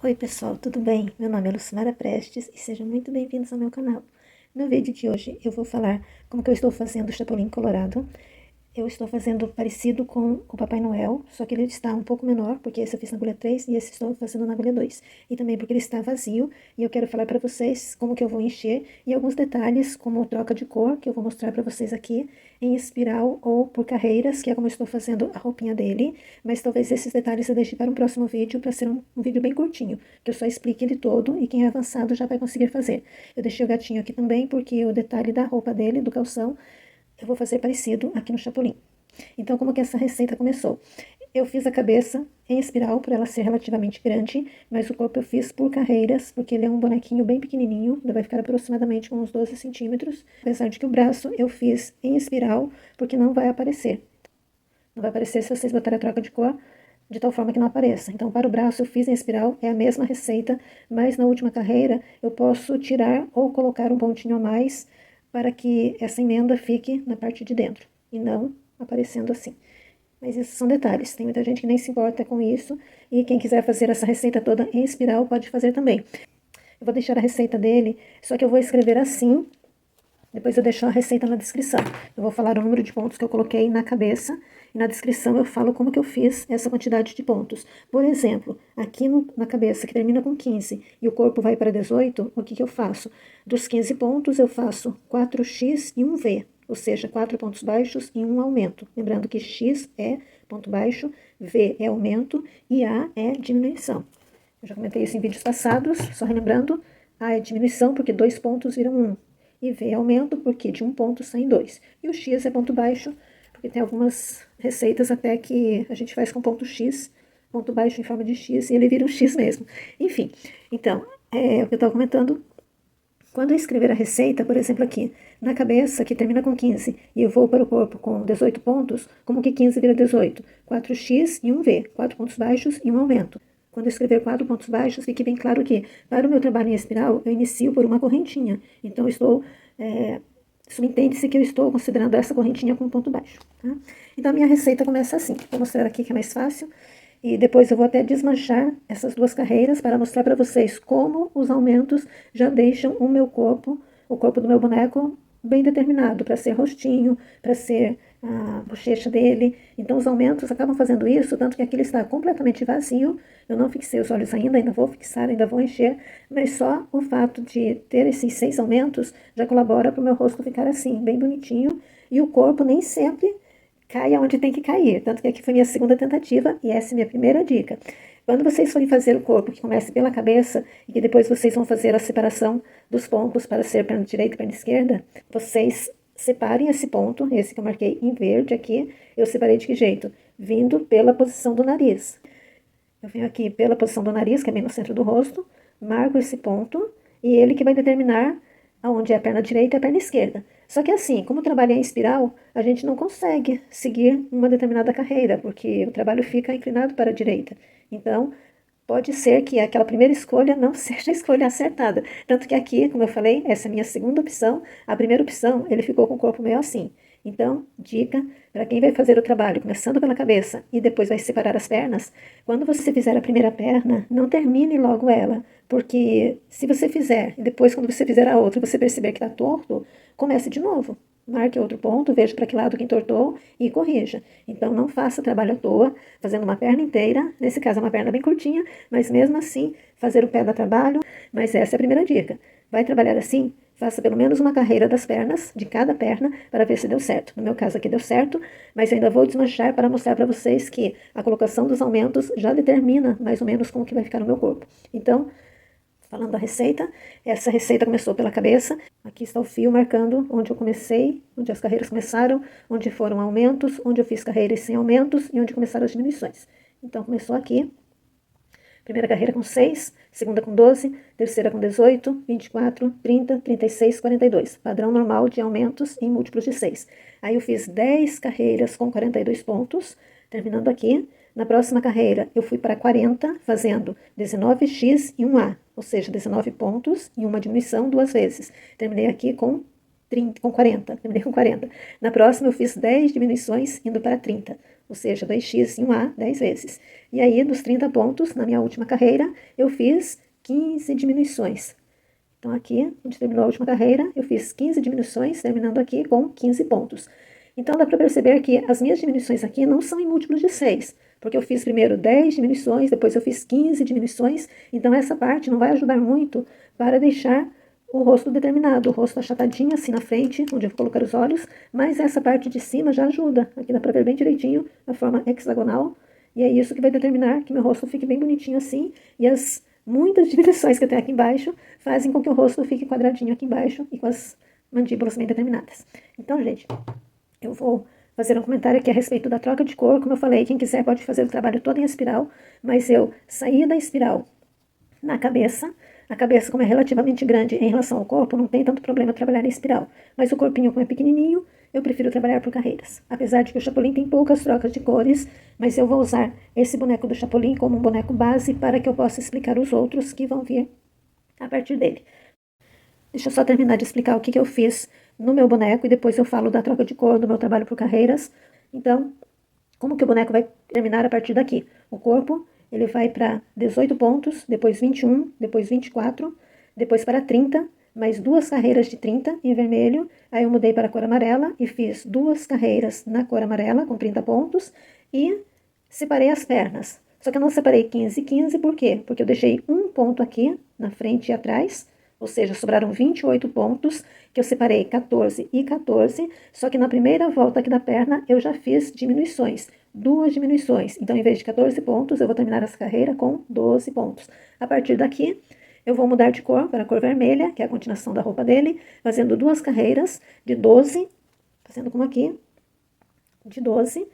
Oi pessoal, tudo bem? Meu nome é Lucimara Prestes e sejam muito bem-vindos ao meu canal. No vídeo de hoje eu vou falar como que eu estou fazendo o Chapolin Colorado. Eu estou fazendo parecido com o Papai Noel, só que ele está um pouco menor, porque esse eu fiz na agulha 3 e esse estou fazendo na agulha 2. E também porque ele está vazio, e eu quero falar para vocês como que eu vou encher, e alguns detalhes, como troca de cor, que eu vou mostrar para vocês aqui, em espiral ou por carreiras, que é como eu estou fazendo a roupinha dele. Mas talvez esses detalhes eu deixe para um próximo vídeo, para ser um vídeo bem curtinho, que eu só explique ele todo, e quem é avançado já vai conseguir fazer. Eu deixei o gatinho aqui também, porque o detalhe da roupa dele, do calção, eu vou fazer parecido aqui no Chapolin. Então, como que essa receita começou? Eu fiz a cabeça em espiral, por ela ser relativamente grande, mas o corpo eu fiz por carreiras, porque ele é um bonequinho bem pequenininho, ele vai ficar aproximadamente com uns 12 centímetros, apesar de que o braço eu fiz em espiral, porque não vai aparecer. Não vai aparecer se vocês botarem a troca de cor, de tal forma que não apareça. Então, para o braço eu fiz em espiral, é a mesma receita, mas na última carreira eu posso tirar ou colocar um pontinho a mais, para que essa emenda fique na parte de dentro, e não aparecendo assim. Mas esses são detalhes, tem muita gente que nem se importa com isso, e quem quiser fazer essa receita toda em espiral pode fazer também. Eu vou deixar a receita dele, só que eu vou escrever assim, depois eu deixo a receita na descrição. Eu vou falar o número de pontos que eu coloquei na cabeça, e na descrição eu falo como que eu fiz essa quantidade de pontos. Por exemplo, aqui na cabeça, que termina com 15, e o corpo vai para 18, o que que eu faço? Dos 15 pontos, eu faço 4x e 1v, ou seja, 4 pontos baixos e 1 aumento. Lembrando que x é ponto baixo, v é aumento e a é diminuição. Eu já comentei isso em vídeos passados, só relembrando, a é diminuição porque 2 pontos viram 1. E V é aumento porque de 1 ponto saem 2. E o X é ponto baixo, porque tem algumas receitas até que a gente faz com ponto X, ponto baixo em forma de X, e ele vira um X mesmo. Enfim, então, o que eu estava comentando, quando eu escrever a receita, por exemplo aqui, na cabeça, que termina com 15, e eu vou para o corpo com 18 pontos, como que 15 vira 18? 4x e 1v, 4 pontos baixos e 1 aumento. Quando eu escrever 4 pontos baixos, fique bem claro que, para o meu trabalho em espiral, eu inicio por uma correntinha. Então, subentende-se que eu estou considerando essa correntinha como ponto baixo. Tá? Então, a minha receita começa assim. Vou mostrar aqui que é mais fácil. E depois eu vou até desmanchar essas duas carreiras para mostrar para vocês como os aumentos já deixam o meu corpo, o corpo do meu boneco, bem determinado, para ser rostinho, para ser a bochecha dele. Então os aumentos acabam fazendo isso, tanto que aqui ele está completamente vazio. Eu não fixei os olhos ainda vou fixar, ainda vou encher, mas só o fato de ter esses 6 aumentos já colabora para o meu rosto ficar assim, bem bonitinho, e o corpo nem sempre cai aonde tem que cair. Tanto que aqui foi minha segunda tentativa e essa é minha primeira dica. Quando vocês forem fazer o corpo, que comece pela cabeça e que depois vocês vão fazer a separação dos pontos para ser perna direita e perna esquerda, vocês separem esse ponto, esse que eu marquei em verde aqui, eu separei de que jeito? Vindo pela posição do nariz. Eu venho aqui pela posição do nariz, que é bem no centro do rosto, marco esse ponto e ele que vai determinar aonde é a perna direita e a perna esquerda. Só que assim, como trabalhar em espiral, a gente não consegue seguir uma determinada carreira, porque o trabalho fica inclinado para a direita. Então, pode ser que aquela primeira escolha não seja a escolha acertada. Tanto que aqui, como eu falei, essa é a minha segunda opção. A primeira opção, ele ficou com o corpo meio assim. Então, dica para quem vai fazer o trabalho, começando pela cabeça e depois vai separar as pernas, quando você fizer a primeira perna, não termine logo ela, porque se você fizer e depois quando você fizer a outra, você perceber que está torto, comece de novo. Marque outro ponto, veja para que lado que entortou e corrija. Então, não faça trabalho à toa, fazendo uma perna inteira, nesse caso é uma perna bem curtinha, mas mesmo assim, fazer o pé dá trabalho, mas essa é a primeira dica. Vai trabalhar assim? Faça pelo menos uma carreira das pernas, de cada perna, para ver se deu certo. No meu caso aqui deu certo, mas eu ainda vou desmanchar para mostrar para vocês que a colocação dos aumentos já determina mais ou menos como que vai ficar no meu corpo. Então, falando da receita, essa receita começou pela cabeça. Aqui está o fio marcando onde eu comecei, onde as carreiras começaram, onde foram aumentos, onde eu fiz carreiras sem aumentos e onde começaram as diminuições. Então, começou aqui. Primeira carreira com 6, segunda com 12, terceira com 18, 24, 30, 36, 42. Padrão normal de aumentos em múltiplos de 6. Aí eu fiz 10 carreiras com 42 pontos, terminando aqui. Na próxima carreira eu fui para 40, fazendo 19x e 1A, ou seja, 19 pontos e uma diminuição duas vezes. Terminei aqui com 30, com 40, terminei com 40. Na próxima eu fiz 10 diminuições indo para 30. ou seja, 2x em 1A 10 vezes. E aí, dos 30 pontos, na minha última carreira, eu fiz 15 diminuições. Então, aqui, a gente terminou a última carreira, eu fiz 15 diminuições, terminando aqui com 15 pontos. Então, dá para perceber que as minhas diminuições aqui não são em múltiplos de 6, porque eu fiz primeiro 10 diminuições, depois eu fiz 15 diminuições, então essa parte não vai ajudar muito para deixar o rosto determinado, o rosto achatadinho assim na frente, onde eu vou colocar os olhos, mas essa parte de cima já ajuda. Aqui dá para ver bem direitinho a forma hexagonal, e é isso que vai determinar que meu rosto fique bem bonitinho assim, e as muitas diminuições que eu tenho aqui embaixo fazem com que o rosto fique quadradinho aqui embaixo e com as mandíbulas bem determinadas. Então, gente, eu vou fazer um comentário aqui a respeito da troca de cor. Como eu falei, quem quiser pode fazer o trabalho todo em espiral, mas eu saí da espiral na cabeça. A cabeça, como é relativamente grande em relação ao corpo, não tem tanto problema trabalhar em espiral. Mas o corpinho, como é pequenininho, eu prefiro trabalhar por carreiras. Apesar de que o Chapolin tem poucas trocas de cores, mas eu vou usar esse boneco do Chapolin como um boneco base para que eu possa explicar os outros que vão vir a partir dele. Deixa eu só terminar de explicar o que eu fiz no meu boneco e depois eu falo da troca de cor do meu trabalho por carreiras. Então, como que o boneco vai terminar a partir daqui? O corpo, ele vai para 18 pontos, depois 21, depois 24, depois para 30, mais duas carreiras de 30 em vermelho. Aí eu mudei para a cor amarela e fiz duas carreiras na cor amarela com 30 pontos e separei as pernas. Só que eu não separei 15 e 15, por quê? Porque eu deixei um ponto aqui na frente e atrás, ou seja, sobraram 28 pontos, que eu separei 14 e 14, só que na primeira volta aqui da perna eu já fiz diminuições, duas diminuições. Então, em vez de 14 pontos, eu vou terminar essa carreira com 12 pontos. A partir daqui, eu vou mudar de cor para a cor vermelha, que é a continuação da roupa dele, fazendo duas carreiras de 12, fazendo como aqui, de 12,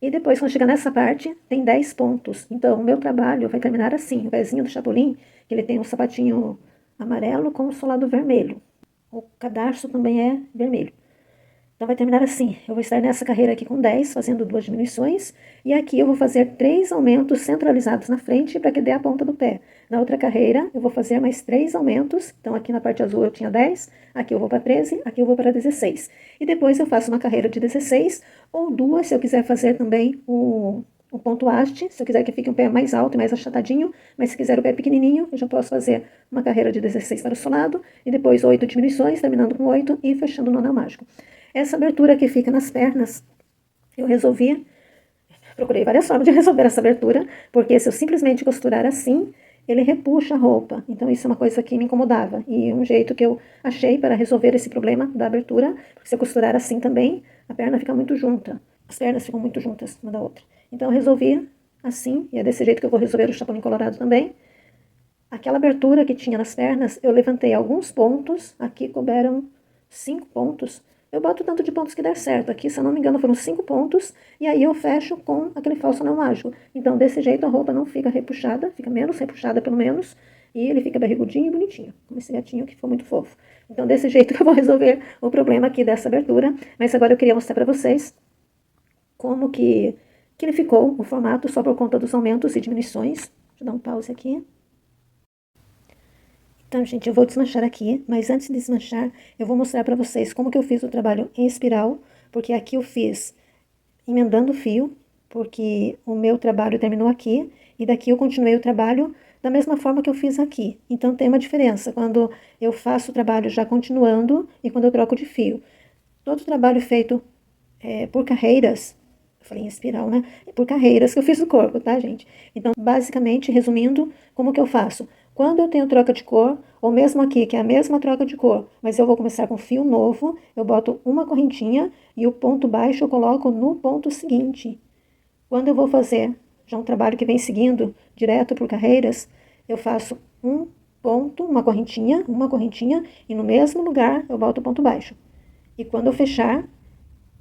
e depois, quando chegar nessa parte, tem 10 pontos. Então, o meu trabalho vai terminar assim, o pezinho do Chapolin, que ele tem um sapatinho amarelo com o solado vermelho. O cadarço também é vermelho. Então, vai terminar assim. Eu vou estar nessa carreira aqui com 10, fazendo duas diminuições. E aqui eu vou fazer 3 aumentos centralizados na frente para que dê a ponta do pé. Na outra carreira, eu vou fazer mais 3 aumentos. Então, aqui na parte azul eu tinha 10, aqui eu vou para 13, aqui eu vou para 16. E depois eu faço uma carreira de 16 ou duas, se eu quiser fazer também o ponto haste, se eu quiser que fique um pé mais alto e mais achatadinho, mas se quiser o pé pequenininho, eu já posso fazer uma carreira de 16 para o solado, e depois 8 diminuições, terminando com 8 e fechando no anel mágico. Essa abertura que fica nas pernas, eu procurei várias formas de resolver essa abertura, porque se eu simplesmente costurar assim, ele repuxa a roupa. Então isso é uma coisa que me incomodava, e um jeito que eu achei para resolver esse problema da abertura, porque se eu costurar assim também, a perna fica muito junta, as pernas ficam muito juntas uma da outra. Então eu resolvi assim, e é desse jeito que eu vou resolver o Chapolin Colorado também. Aquela abertura que tinha nas pernas, eu levantei alguns pontos, aqui couberam 5 pontos. Eu boto o tanto de pontos que der certo. Aqui, se eu não me engano, foram 5 pontos, e aí eu fecho com aquele falso anel mágico. Então, desse jeito, a roupa não fica repuxada, fica menos repuxada pelo menos, e ele fica barrigudinho e bonitinho, como esse gatinho que ficou muito fofo. Então, desse jeito que eu vou resolver o problema aqui dessa abertura, mas agora eu queria mostrar para vocês como que ele ficou, o formato, só por conta dos aumentos e diminuições. Deixa eu dar um pause aqui. Então, gente, eu vou desmanchar aqui, mas antes de desmanchar, eu vou mostrar para vocês como que eu fiz o trabalho em espiral, porque aqui eu fiz emendando o fio, porque o meu trabalho terminou aqui, e daqui eu continuei o trabalho da mesma forma que eu fiz aqui. Então, tem uma diferença quando eu faço o trabalho já continuando e quando eu troco de fio. Todo o trabalho feito por carreiras, eu falei em espiral, né? Por carreiras que eu fiz no corpo, tá, gente? Então, basicamente, resumindo, como que eu faço? Quando eu tenho troca de cor, ou mesmo aqui, que é a mesma troca de cor, mas eu vou começar com fio novo, eu boto uma correntinha e o ponto baixo eu coloco no ponto seguinte. Quando eu vou fazer já um trabalho que vem seguindo direto por carreiras, eu faço um ponto, uma correntinha, e no mesmo lugar eu boto o ponto baixo. E quando eu fechar,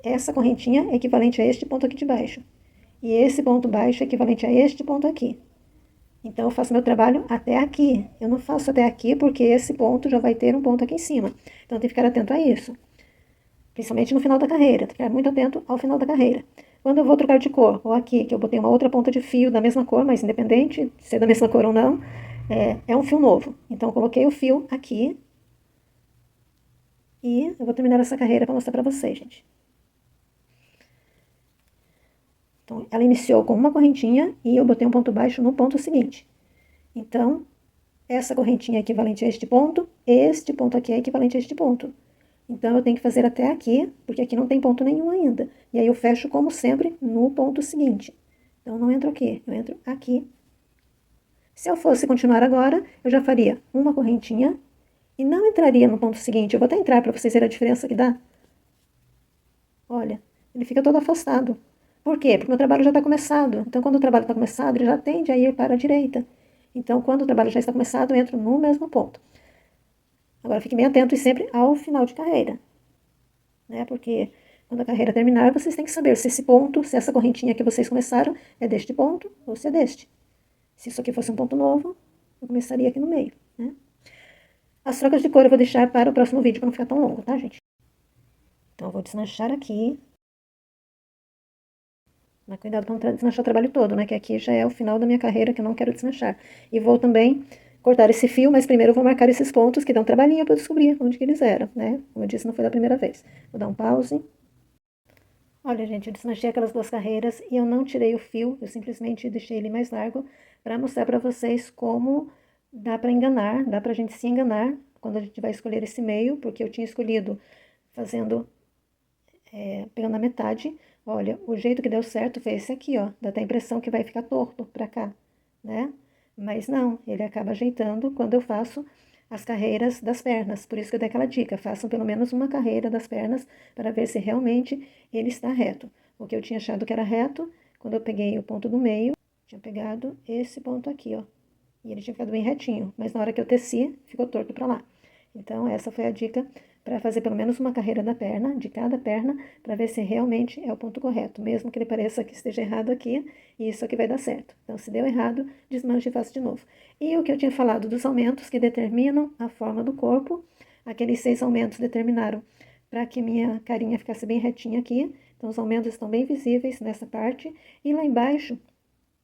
essa correntinha é equivalente a este ponto aqui de baixo. E esse ponto baixo é equivalente a este ponto aqui. Então, eu faço meu trabalho até aqui. Eu não faço até aqui porque esse ponto já vai ter um ponto aqui em cima. Então, tem que ficar atento a isso. Principalmente no final da carreira. Tem que ficar muito atento ao final da carreira. Quando eu vou trocar de cor, ou aqui, que eu botei uma outra ponta de fio da mesma cor, mas independente de ser da mesma cor ou não, é um fio novo. Então, eu coloquei o fio aqui. E eu vou terminar essa carreira para mostrar para vocês, gente. Então, ela iniciou com uma correntinha e eu botei um ponto baixo no ponto seguinte. Então, essa correntinha é equivalente a este ponto aqui é equivalente a este ponto. Então, eu tenho que fazer até aqui, porque aqui não tem ponto nenhum ainda. E aí eu fecho, como sempre, no ponto seguinte. Então, eu não entro aqui, eu entro aqui. Se eu fosse continuar agora, eu já faria uma correntinha e não entraria no ponto seguinte. Eu vou até entrar para vocês verem a diferença que dá. Olha, ele fica todo afastado. Por quê? Porque o meu trabalho já está começado. Então, quando o trabalho está começado, ele já tende a ir para a direita. Então, quando o trabalho já está começado, eu entro no mesmo ponto. Agora, fiquem bem atentos sempre ao final de carreira, né? Porque quando a carreira terminar, vocês têm que saber se esse ponto, se essa correntinha que vocês começaram é deste ponto ou se é deste. Se isso aqui fosse um ponto novo, eu começaria aqui no meio, né? As trocas de cor eu vou deixar para o próximo vídeo, para não ficar tão longo, tá, gente? Então, eu vou desmanchar aqui. Mas cuidado para não desmanchar o trabalho todo, né? Que aqui já é o final da minha carreira, que eu não quero desmanchar. E vou também cortar esse fio, mas primeiro eu vou marcar esses pontos que dão trabalhinho para eu descobrir onde que eles eram, né? Como eu disse, não foi da primeira vez. Vou dar um pause. Olha, gente, eu desmanchei aquelas duas carreiras e eu não tirei o fio, eu simplesmente deixei ele mais largo para mostrar para vocês como dá para enganar, dá para a gente se enganar quando a gente vai escolher esse meio, porque eu tinha escolhido fazendo, pegando a metade. Olha, o jeito que deu certo foi esse aqui, ó, dá até a impressão que vai ficar torto para cá, né? Mas não, ele acaba ajeitando quando eu faço as carreiras das pernas. Por isso que eu dei aquela dica, façam pelo menos uma carreira das pernas para ver se realmente ele está reto. O que eu tinha achado que era reto, quando eu peguei o ponto do meio, tinha pegado esse ponto aqui, ó. E ele tinha ficado bem retinho, mas na hora que eu teci, ficou torto para lá. Então, essa foi a dica para fazer pelo menos uma carreira da perna, de cada perna, para ver se realmente é o ponto correto, mesmo que ele pareça que esteja errado aqui, e isso aqui vai dar certo. Então, se deu errado, desmanche e faça de novo. E o que eu tinha falado dos aumentos que determinam a forma do corpo, aqueles 6 aumentos determinaram para que minha carinha ficasse bem retinha aqui. Então, os aumentos estão bem visíveis nessa parte. E lá embaixo,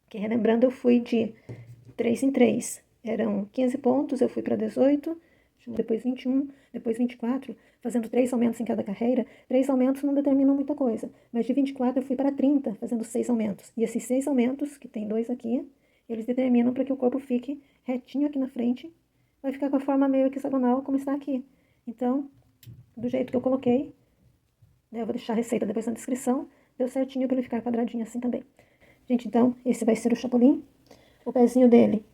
que relembrando, eu fui de 3 em 3. Eram 15 pontos, eu fui para 18, depois 21, depois 24, fazendo 3 aumentos em cada carreira. 3 aumentos não determinam muita coisa, mas de 24 eu fui para 30, fazendo 6 aumentos. E esses 6 aumentos, que tem 2 aqui, eles determinam para que o corpo fique retinho aqui na frente, vai ficar com a forma meio hexagonal como está aqui. Então, do jeito que eu coloquei, eu vou deixar a receita depois na descrição, deu certinho para ele ficar quadradinho assim também. Gente, então, esse vai ser o Chapolin. O pezinho dele,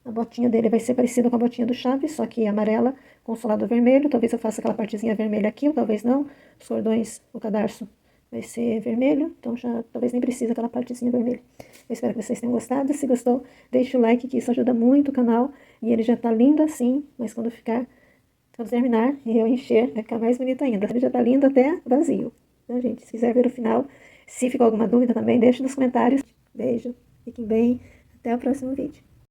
a botinha dele vai ser parecida com a botinha do Chaves, só que amarela com solado vermelho. Talvez eu faça aquela partezinha vermelha aqui, ou talvez não. Os cordões, o cadarço vai ser vermelho, então já talvez nem precise aquela partezinha vermelha. Eu espero que vocês tenham gostado. Se gostou, deixe o like, que isso ajuda muito o canal. E ele já tá lindo assim, mas quando terminar e eu encher, vai ficar mais bonito ainda. Ele já tá lindo até vazio. Então, gente, se quiser ver o final, se ficou alguma dúvida também, deixe nos comentários. Beijo, fiquem bem, até o próximo vídeo.